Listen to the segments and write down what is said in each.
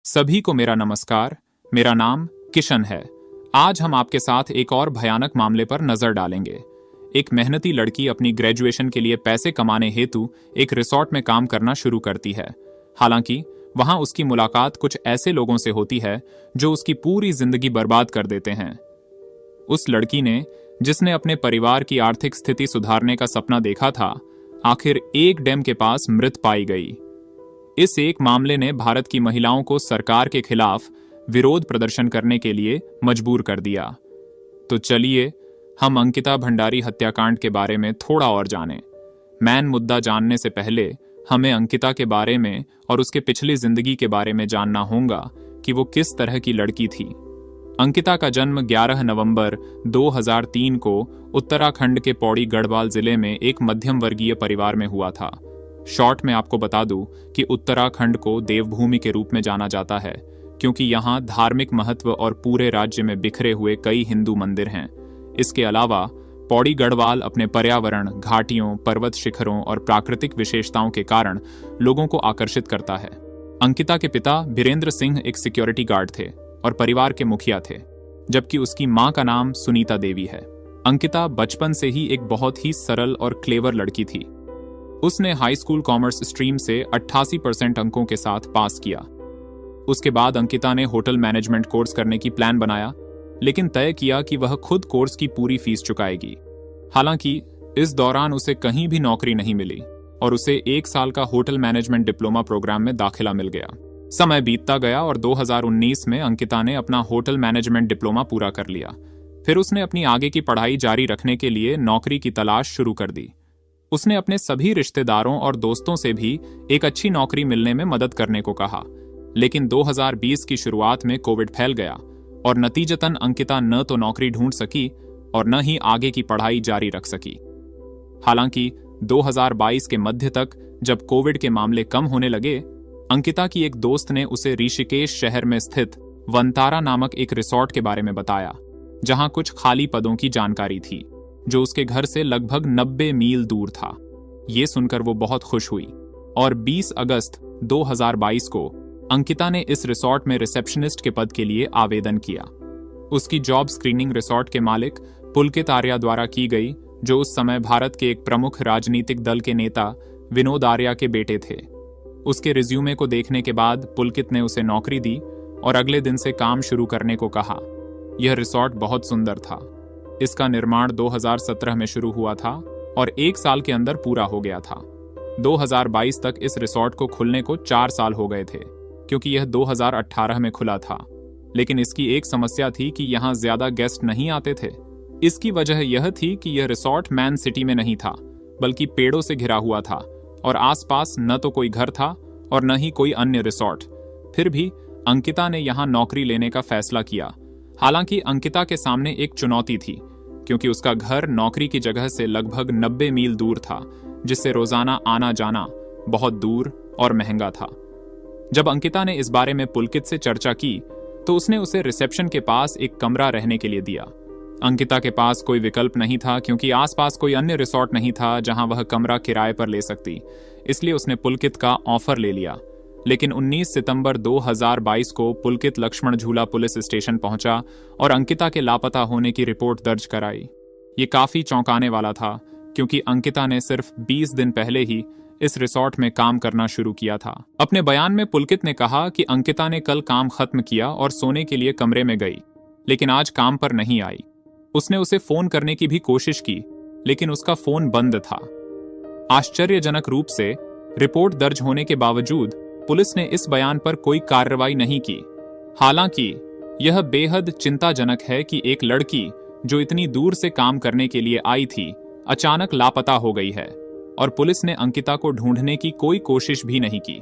सभी को मेरा नमस्कार। मेरा नाम किशन है। आज हम आपके साथ एक और भयानक मामले पर नजर डालेंगे। एक मेहनती लड़की अपनी ग्रेजुएशन के लिए पैसे कमाने हेतु एक रिसॉर्ट में काम करना शुरू करती है। हालांकि वहां उसकी मुलाकात कुछ ऐसे लोगों से होती है जो उसकी पूरी जिंदगी बर्बाद कर देते हैं। उस लड़की ने, जिसने अपने परिवार की आर्थिक स्थिति सुधारने का सपना देखा था, आखिर एक डैम के पास मृत पाई गई। इस एक मामले ने भारत की महिलाओं को सरकार के खिलाफ विरोध प्रदर्शन करने के लिए मजबूर कर दिया। तो चलिए हम अंकिता भंडारी हत्याकांड के बारे में थोड़ा और जानें। मैन मुद्दा जानने से पहले हमें अंकिता के बारे में और उसके पिछली जिंदगी के बारे में जानना होगा कि वो किस तरह की लड़की थी। अंकिता का जन्म 11 नवंबर 2003 को उत्तराखंड के पौड़ी गढ़वाल जिले में एक मध्यम वर्गीय परिवार में हुआ था। शॉर्ट में आपको बता दूं कि उत्तराखंड को देवभूमि के रूप में जाना जाता है, क्योंकि यहाँ धार्मिक महत्व और पूरे राज्य में बिखरे हुए कई हिंदू मंदिर हैं। इसके अलावा पौड़ी गढ़वाल अपने पर्यावरण, घाटियों, पर्वत शिखरों और प्राकृतिक विशेषताओं के कारण लोगों को आकर्षित करता है। अंकिता के पिता बीरेंद्र सिंह एक सिक्योरिटी गार्ड थे और परिवार के मुखिया थे, जबकि उसकी मां का नाम सुनीता देवी है। अंकिता बचपन से ही एक बहुत ही सरल और क्लेवर लड़की थी। उसने हाई स्कूल कॉमर्स स्ट्रीम से 88% अंकों के साथ पास किया। उसके बाद अंकिता ने होटल मैनेजमेंट कोर्स करने की प्लान बनाया, लेकिन तय किया कि वह खुद कोर्स की पूरी फीस चुकाएगी। हालांकि इस दौरान उसे कहीं भी नौकरी नहीं मिली और उसे 1 साल का होटल मैनेजमेंट डिप्लोमा प्रोग्राम में दाखिला मिल गया। समय बीतता गया और 2019 में अंकिता ने अपना होटल मैनेजमेंट डिप्लोमा पूरा कर लिया। फिर उसने अपनी आगे की पढ़ाई जारी रखने के लिए नौकरी की तलाश शुरू कर दी। उसने अपने सभी रिश्तेदारों और दोस्तों से भी एक अच्छी नौकरी मिलने में मदद करने को कहा, लेकिन 2020 की शुरुआत में कोविड फैल गया और नतीजतन अंकिता न तो नौकरी ढूंढ सकी और न ही आगे की पढ़ाई जारी रख सकी। हालांकि 2022 के मध्य तक जब कोविड के मामले कम होने लगे, अंकिता की एक दोस्त ने उसे ऋषिकेश शहर में स्थित वनतारा नामक एक रिसॉर्ट के बारे में बताया, जहां कुछ खाली पदों की जानकारी थी, जो उसके घर से लगभग 90 मील दूर था। ये सुनकर वो बहुत खुश हुई और 20 अगस्त 2022 को अंकिता ने इस रिसॉर्ट में रिसेप्शनिस्ट के पद के लिए आवेदन किया। उसकी जॉब स्क्रीनिंग रिसॉर्ट के मालिक पुलकित आर्या द्वारा की गई, जो उस समय भारत के एक प्रमुख राजनीतिक दल के नेता विनोद आर्या के बेटे थे। उसके रिज्यूमे को देखने के बाद पुलकित ने उसे नौकरी दी और अगले दिन से काम शुरू करने को कहा। यह रिसॉर्ट बहुत सुंदर था। इसका निर्माण 2017 में शुरू हुआ था और 1 साल के अंदर पूरा हो गया था। 2022 तक इस रिसॉर्ट को खुलने को 4 साल हो गए थे, क्योंकि यह 2018 में खुला था। लेकिन इसकी एक समस्या थी कि यहाँ ज्यादा गेस्ट नहीं आते थे। इसकी वजह यह थी कि यह रिसॉर्ट मैन सिटी में नहीं था, बल्कि पेड़ों से घिरा हुआ था और आसपास न तो कोई घर था और न ही कोई अन्य रिसॉर्ट। फिर भी अंकिता ने यहाँ नौकरी लेने का फैसला किया। हालांकि अंकिता के सामने एक चुनौती थी, क्योंकि उसका घर नौकरी की जगह से लगभग 90 मील दूर था, जिससे रोजाना आना जाना बहुत दूर और महंगा था। जब अंकिता ने इस बारे में पुलकित से चर्चा की, तो उसने उसे रिसेप्शन के पास एक कमरा रहने के लिए दिया। अंकिता के पास कोई विकल्प नहीं था, क्योंकि आसपास कोई अन्य रिसॉर्ट नहीं था जहां वह कमरा किराए पर ले सकती। इसलिए उसने पुलकित का ऑफर ले लिया। लेकिन 19 सितंबर 2022 को पुलकित लक्ष्मण झूला पुलिस स्टेशन पहुंचा और अंकिता के लापता होने की रिपोर्ट दर्ज कराई। ये काफी चौंकाने वाला था, क्योंकि अंकिता ने सिर्फ 20 दिन पहले ही इस रिसॉर्ट में काम करना शुरू किया था। अपने बयान में पुलकित ने कहा कि अंकिता ने कल काम खत्म किया और सोने के लिए कमरे में गई, लेकिन आज काम पर नहीं आई। उसने उसे फोन करने की भी कोशिश की, लेकिन उसका फोन बंद था। आश्चर्यजनक रूप से रिपोर्ट दर्ज होने के बावजूद पुलिस ने इस बयान पर कोई कार्रवाई नहीं की। हालांकि यह बेहद चिंताजनक है कि एक लड़की जो इतनी दूर से काम करने के लिए आई थी, अचानक लापता हो गई है और पुलिस ने अंकिता को ढूंढने की कोई कोशिश भी नहीं की।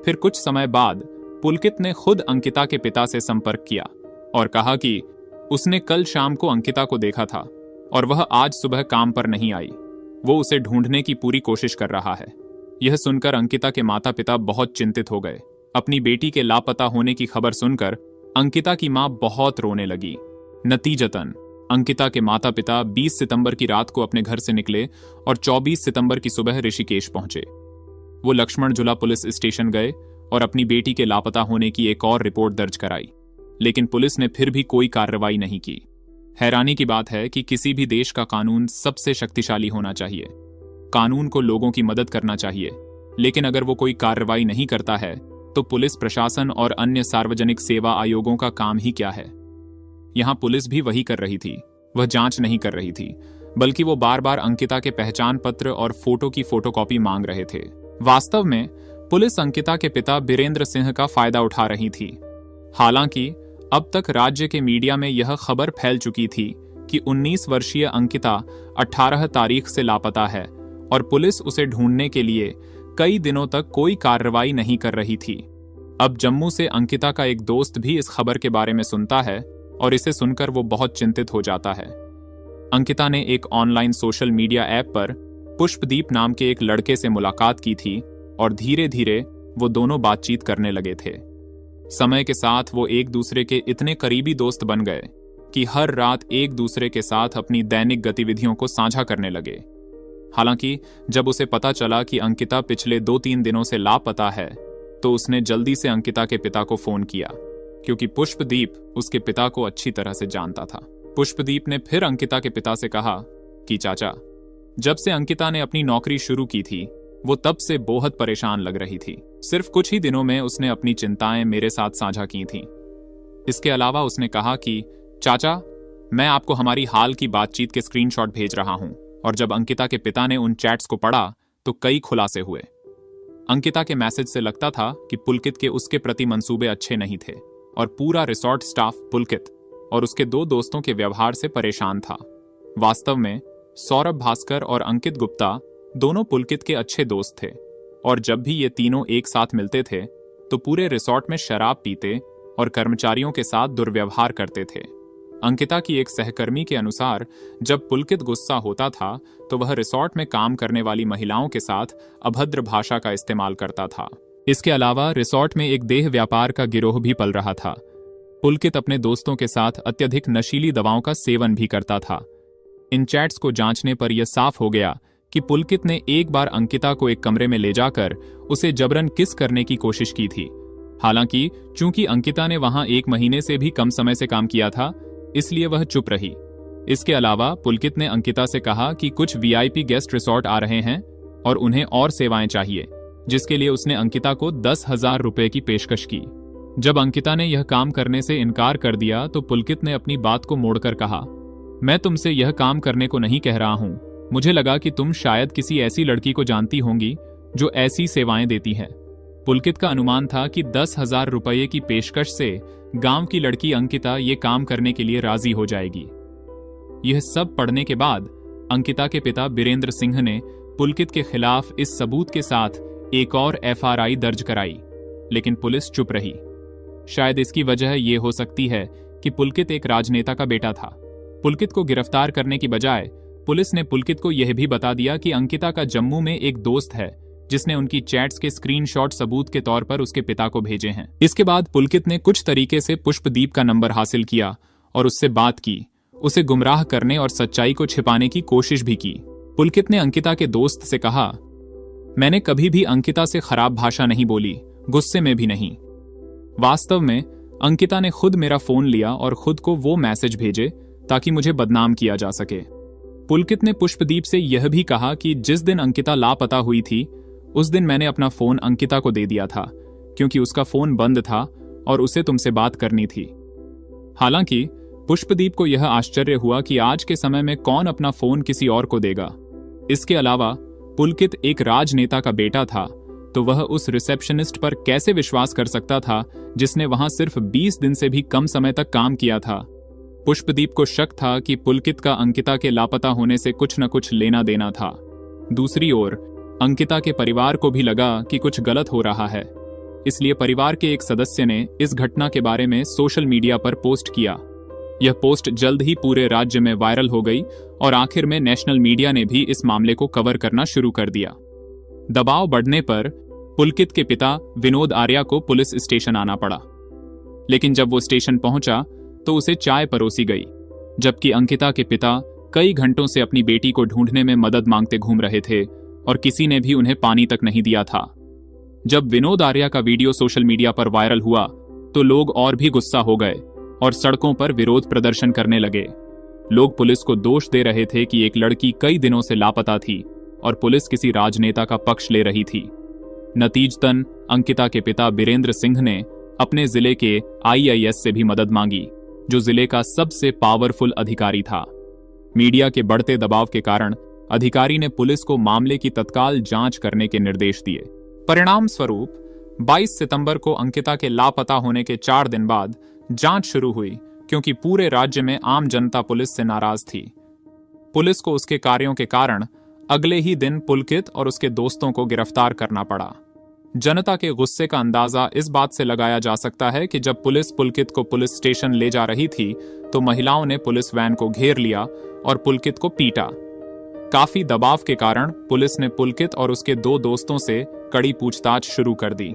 फिर कुछ समय बाद पुलकित ने खुद अंकिता के पिता से संपर्क किया और कहा कि उसने कल शाम को अंकिता को देखा था और वह आज सुबह काम पर नहीं आई। वो उसे ढूंढने की पूरी कोशिश कर रहा है। यह सुनकर अंकिता के माता पिता बहुत चिंतित हो गए। अपनी बेटी के लापता होने की खबर सुनकर अंकिता की मां बहुत रोने लगी। नतीजतन अंकिता के माता पिता 20 सितंबर की रात को अपने घर से निकले और 24 सितंबर की सुबह ऋषिकेश पहुंचे। वो लक्ष्मण झूला पुलिस स्टेशन गए और अपनी बेटी के लापता होने की एक और रिपोर्ट दर्ज कराई, लेकिन पुलिस ने फिर भी कोई कार्रवाई नहीं की। हैरानी की बात है कि किसी भी देश का कानून सबसे शक्तिशाली होना चाहिए, कानून को लोगों की मदद करना चाहिए, लेकिन अगर वो कोई कार्रवाई नहीं करता है तो पुलिस प्रशासन और अन्य सार्वजनिक सेवा आयोगों का काम ही क्या है। यहां पुलिस भी वही कर रही थी, वह जांच नहीं कर रही थी, बल्कि वो बार बार अंकिता के पहचान पत्र और फोटो की फोटोकॉपी मांग रहे थे। वास्तव में पुलिस अंकिता के पिता बीरेंद्र सिंह का फायदा उठा रही थी। हालांकि अब तक राज्य के मीडिया में यह खबर फैल चुकी थी कि 19 वर्षीय अंकिता 18 तारीख से लापता है और पुलिस उसे ढूंढने के लिए कई दिनों तक कोई कार्रवाई नहीं कर रही थी। अब जम्मू से अंकिता का एक दोस्त भी इस खबर के बारे में सुनता है और इसे सुनकर वो बहुत चिंतित हो जाता है। अंकिता ने एक ऑनलाइन सोशल मीडिया ऐप पर पुष्पदीप नाम के एक लड़के से मुलाकात की थी और धीरे धीरे वो दोनों बातचीत करने लगे थे। समय के साथ वो एक दूसरे के इतने करीबी दोस्त बन गए कि हर रात एक दूसरे के साथ अपनी दैनिक गतिविधियों को साझा करने लगे। हालांकि जब उसे पता चला कि अंकिता पिछले 2-3 दिनों से लापता है तो उसने जल्दी से अंकिता के पिता को फोन किया, क्योंकि पुष्पदीप उसके पिता को अच्छी तरह से जानता था। पुष्पदीप ने फिर अंकिता के पिता से कहा कि चाचा, जब से अंकिता ने अपनी नौकरी शुरू की थी वो तब से बहुत परेशान लग रही थी। सिर्फ कुछ ही दिनों में उसने अपनी चिंताएं मेरे साथ साझा की थीं। इसके अलावा उसने कहा कि चाचा, मैं आपको हमारी हाल की बातचीत के स्क्रीनशॉट भेज रहा हूं। और जब अंकिता के पिता ने उन चैट्स को पढ़ा तो कई खुलासे हुए। अंकिता के मैसेज से लगता था कि पुलकित के उसके प्रति मंसूबे अच्छे नहीं थे और पूरा रिसोर्ट स्टाफ पुलकित और उसके 2 दोस्तों के व्यवहार से परेशान था। वास्तव में सौरभ भास्कर और अंकित गुप्ता दोनों पुलकित के अच्छे दोस्त थे और जब भी ये तीनों एक साथ मिलते थे तो पूरे रिसोर्ट में शराब पीते और कर्मचारियों के साथ दुर्व्यवहार करते थे। अंकिता की एक सहकर्मी के अनुसार जब पुलकित गुस्सा होता था तो वह रिसोर्ट में काम करने वाली महिलाओं के साथ अभद्र भाषा का इस्तेमाल करता था। इसके अलावा रिसोर्ट में एक देह व्यापार का गिरोह भी पल रहा था। पुलकित अपने दोस्तों के साथ अत्यधिक नशीली दवाओं का सेवन भी करता था। इन चैट्स को जांचने पर यह साफ हो गया कि पुलकित ने एक बार अंकिता को एक कमरे में ले जाकर उसे जबरन किस करने की कोशिश की थी। हालांकि चूंकि अंकिता ने वहां 1 महीने से भी कम समय से काम किया था, इसलिए वह चुप रही। इसके अलावा पुलकित ने अंकिता से कहा कि कुछ वीआईपी गेस्ट रिसोर्ट आ रहे हैं और उन्हें और सेवाएं चाहिए, जिसके लिए उसने अंकिता को 10,000 रुपए की पेशकश की। जब अंकिता ने यह काम करने से इनकार कर दिया तो पुलकित ने अपनी बात को मोड़कर कहा, मैं तुमसे यह काम करने को नहीं कह रहा हूं, मुझे लगा कि तुम शायद किसी ऐसी लड़की को जानती होंगी जो ऐसी सेवाएं देती है। पुलकित का अनुमान था कि 10,000 रुपये की पेशकश से गांव की लड़की अंकिता ये काम करने के लिए राजी हो जाएगी। यह सब पढ़ने के बाद अंकिता के पिता बीरेंद्र सिंह ने पुलकित के खिलाफ इस सबूत के साथ एक और एफआरआई दर्ज कराई, लेकिन पुलिस चुप रही। शायद इसकी वजह यह हो सकती है कि पुलकित एक राजनेता का बेटा था। पुलकित को गिरफ्तार करने की बजाय पुलिस ने पुलकित को यह भी बता दिया कि अंकिता का जम्मू में एक दोस्त है जिसने उनकी चैट्स के स्क्रीनशॉट सबूत के तौर पर उसके पिता को भेजे हैं। इसके बाद पुलकित ने कुछ तरीके से पुष्पदीप का नंबर हासिल किया और उससे बात की, उसे गुमराह करने और सच्चाई को छिपाने की कोशिश भी की। पुलकित ने अंकिता के दोस्त से कहा, मैंने कभी भी अंकिता से खराब भाषा नहीं बोली, गुस्से में भी नहीं। वास्तव में अंकिता ने खुद मेरा फोन लिया और खुद को वो मैसेज भेजे ताकि मुझे बदनाम किया जा सके। पुलकित ने पुष्पदीप से यह भी कहा कि जिस दिन अंकिता लापता हुई थी उस दिन मैंने अपना फोन अंकिता को दे दिया था क्योंकि उसका फोन बंद था और उसे तुमसे बात करनी थी। हालांकि पुष्पदीप को यह आश्चर्य हुआ कि आज के समय में कौन अपना फोन किसी और को देगा। इसके अलावा पुलकित एक राजनेता का बेटा था तो वह उस रिसेप्शनिस्ट पर कैसे विश्वास कर सकता था जिसने वहां सिर्फ 20 दिन से भी कम समय तक काम किया था। पुष्पदीप को शक था कि पुलकित का अंकिता के लापता होने से कुछ न कुछ लेना देना था। दूसरी ओर अंकिता के परिवार को भी लगा कि कुछ गलत हो रहा है, इसलिए परिवार के एक सदस्य ने इस घटना के बारे में सोशल मीडिया पर पोस्ट किया। यह पोस्ट जल्द ही पूरे राज्य में वायरल हो गई और आखिर में नेशनल मीडिया ने भी इस मामले को कवर करना शुरू कर दिया। दबाव बढ़ने पर पुलकित के पिता विनोद आर्या को पुलिस स्टेशन आना पड़ा, लेकिन जब वो स्टेशन पहुंचा तो उसे चाय परोसी गई, जबकि अंकिता के पिता कई घंटों से अपनी बेटी को ढूंढने में मदद मांगते घूम रहे थे और किसी ने भी उन्हें पानी तक नहीं दिया था। जब विनोद आर्या का वीडियो सोशल मीडिया पर वायरल हुआ तो लोग और भी गुस्सा हो गए और सड़कों पर विरोध प्रदर्शन करने लगे। लोग पुलिस को दोष दे रहे थे कि एक लड़की कई दिनों से लापता थी और पुलिस किसी राजनेता का पक्ष ले रही थी। नतीजतन अंकिता के पिता बीरेंद्र सिंह ने अपने जिले के IAS से भी मदद मांगी, जो जिले का सबसे पावरफुल अधिकारी था। मीडिया के बढ़ते दबाव के कारण अधिकारी ने पुलिस को मामले की तत्काल जांच करने के निर्देश दिए। परिणाम स्वरूप 22 सितंबर को अंकिता के लापता होने के 4 दिन बाद जांच शुरू हुई, क्योंकि पूरे राज्य में आम जनता पुलिस से नाराज थी। पुलिस को उसके कार्यों के कारण अगले ही दिन पुलकित और उसके दोस्तों को गिरफ्तार करना पड़ा। जनता के गुस्से का अंदाजा इस बात से लगाया जा सकता है कि जब पुलिस पुलकित को पुलिस स्टेशन ले जा रही थी तो महिलाओं ने पुलिस वैन को घेर लिया और पुलकित को पीटा। काफी दबाव के कारण पुलिस ने पुलकित और उसके 2 दोस्तों से कड़ी पूछताछ शुरू कर दी।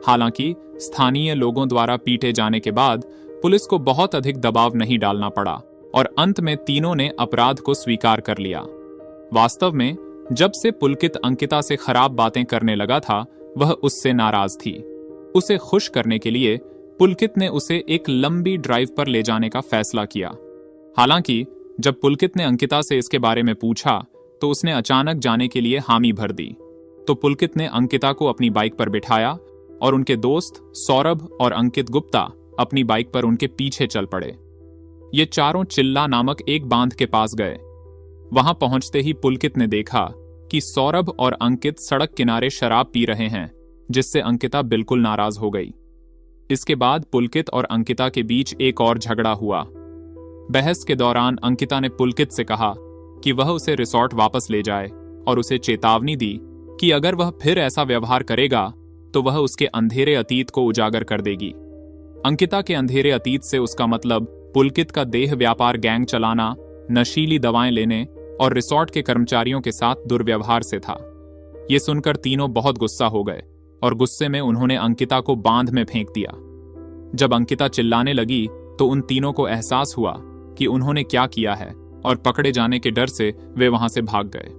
हालांकि स्थानीय लोगों द्वारा पीटे जाने के बाद पुलिस को बहुत अधिक दबाव नहीं डालना पड़ा और अंत में तीनों ने अपराध को स्वीकार कर लिया। वास्तव में जब से पुलकित अंकिता से खराब बातें करने लगा था, वह उससे नाराज थी। उसे खुश करने के लिए पुलकित ने उसे एक लंबी ड्राइव पर ले जाने का फैसला किया। हालांकि जब पुलकित ने अंकिता से इसके बारे में पूछा तो उसने अचानक जाने के लिए हामी भर दी। तो पुलकित ने अंकिता को अपनी बाइक पर बिठाया और उनके दोस्त सौरभ और अंकित गुप्ता अपनी बाइक पर उनके पीछे चल पड़े। ये चारों चिल्ला नामक एक बांध के पास गए। वहां पहुंचते ही पुलकित ने देखा कि सौरभ और अंकित सड़क किनारे शराब पी रहे हैं, जिससे अंकिता बिल्कुल नाराज हो गई। इसके बाद पुलकित और अंकिता के बीच एक और झगड़ा हुआ। बहस के दौरान अंकिता ने पुलकित से कहा कि वह उसे रिसोर्ट वापस ले जाए और उसे चेतावनी दी कि अगर वह फिर ऐसा व्यवहार करेगा तो वह उसके अंधेरे अतीत को उजागर कर देगी। अंकिता के अंधेरे अतीत से उसका मतलब पुलकित का देह व्यापार गैंग चलाना, नशीली दवाएं लेने और रिसोर्ट के कर्मचारियों के साथ दुर्व्यवहार से था। ये सुनकर तीनों बहुत गुस्सा हो गए और गुस्से में उन्होंने अंकिता को बांध में फेंक दिया। जब अंकिता चिल्लाने लगी तो उन तीनों को एहसास हुआ कि उन्होंने क्या किया है और पकड़े जाने के डर से वे वहां से भाग गए।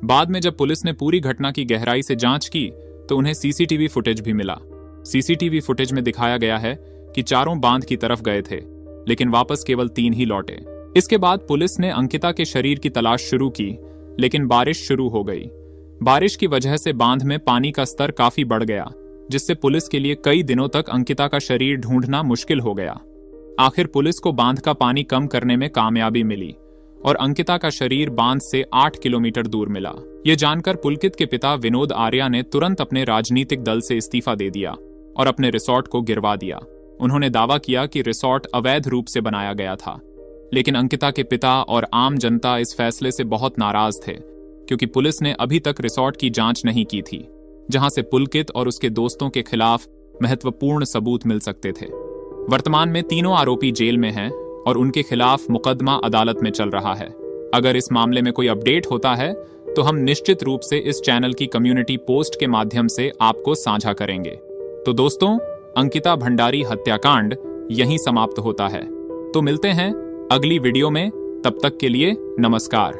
बाद में जब पुलिस ने पूरी घटना की गहराई से जांच की तो उन्हें सीसीटीवी फुटेज भी मिला। सीसीटीवी फुटेज में दिखाया गया है कि चारों बांध की तरफ गए थे, लेकिन वापस केवल 3 ही लौटे। इसके बाद पुलिस ने अंकिता के शरीर की तलाश शुरू की, लेकिन बारिश शुरू हो गई। बारिश की वजह से बांध में पानी का स्तर काफी बढ़ गया, जिससे पुलिस के लिए कई दिनों तक अंकिता का शरीर ढूंढना मुश्किल हो गया। आखिर पुलिस को बांध का पानी कम करने में कामयाबी मिली और अंकिता का शरीर बांध से 8 किलोमीटर दूर मिला। ये जानकर पुलकित के पिता विनोद आर्या ने तुरंत अपने राजनीतिक दल से इस्तीफा दे दिया और अपने रिसोर्ट को गिरवा दिया। उन्होंने दावा किया कि रिसोर्ट अवैध रूप से बनाया गया था, लेकिन अंकिता के पिता और आम जनता इस फैसले से बहुत नाराज थे, क्योंकि पुलिस ने अभी तक रिसोर्ट की जांच नहीं की थी, जहां से पुलकित और उसके दोस्तों के खिलाफ महत्वपूर्ण सबूत मिल सकते थे। वर्तमान में तीनों आरोपी जेल में हैं और उनके खिलाफ मुकदमा अदालत में चल रहा है। अगर इस मामले में कोई अपडेट होता है तो हम निश्चित रूप से इस चैनल की कम्युनिटी पोस्ट के माध्यम से आपको साझा करेंगे। तो दोस्तों, अंकिता भंडारी हत्याकांड यहीं समाप्त होता है। तो मिलते हैं अगली वीडियो में, तब तक के लिए नमस्कार।